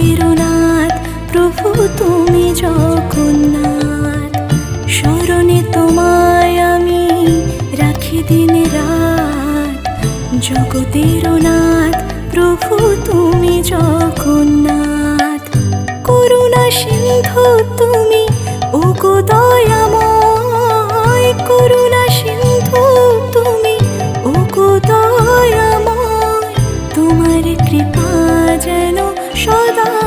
জগতের নাথ প্রভু তুমি জগন্নাথ। স্মরণে তোমায় আমি রাখি দিন রাত, জগতের নাথ প্রভু তুমি জগন্নাথ। করুণা সিন্ধু তুমি ওগো দয়াময়, করুণা